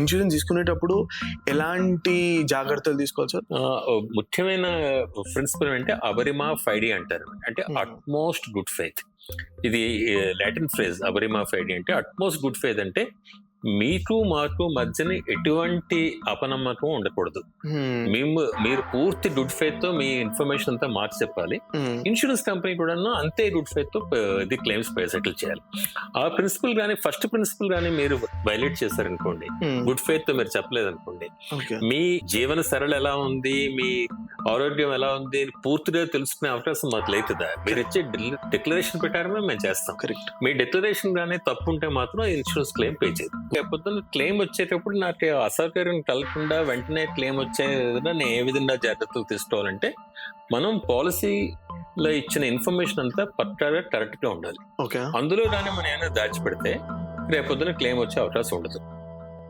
Insurance తీసుకునేటప్పుడు ఎలాంటి జాగ్రత్తలు తీసుకోవాలి సార్? ముఖ్యమైన ప్రిన్సిపల్ అంటే అబరిమా ఫైడి అంటారు, అంటే Mhm. Utmost good faith. ఇది లాటిన్ ఫ్రేజ్ అబరిమా ఫైడి అంటే అట్మోస్ట్ గుడ్ ఫెయిత్, అంటే మీకు మాకు మధ్యన ఎటువంటి అపనమ్మకం ఉండకూడదు. మీరు పూర్తి గుడ్ ఫెయిత్ తో మీ ఇన్ఫర్మేషన్ అంతా మాకు చెప్పాలి. ఇన్సూరెన్స్ కంపెనీ కూడా అంతే గుడ్ ఫెయిత్ తో ఇది క్లెయిమ్స్ సెటిల్ చేయాలి. ఆ ప్రిన్సిపల్ కానీ ఫస్ట్ ప్రిన్సిపల్ కానీ మీరు వైలేట్ చేశారనుకోండి, గుడ్ ఫెయిత్ తో మీరు చెప్పలేదు అనుకోండి, మీ జీవన సరళ ఎలా ఉంది, మీ ఆరోగ్యం ఎలా ఉంది పూర్తిగా తెలుసుకునే అవకాశం మాకు లేదుదా. మీరు ఇచ్చే డిక్లరేషన్ ప్రకారమే మేము చేస్తాం. కరెక్ట్. మీ డిక్లరేషన్ కానీ తప్పు ఉంటే మాత్రం ఇన్సూరెన్స్ క్లెయిమ్ పే చేయదు. లేకపోతే క్లెయిమ్ వచ్చేటప్పుడు నాకు అసౌకర్యం కలగకుండా వెంటనే క్లెయిమ్ వచ్చే విధంగా నేను ఏ విధంగా జాగ్రత్తలు తీసుకోవాలంటే, మనం పాలసీలో ఇచ్చిన ఇన్ఫర్మేషన్ అంతా పక్కాగా కరెక్ట్ గా ఉండాలి. ఓకే. అందులో కానీ మనం ఏమైనా దాచిపెడితే రేపొద్దున క్లెయిమ్ వచ్చే అవకాశం ఉండదు.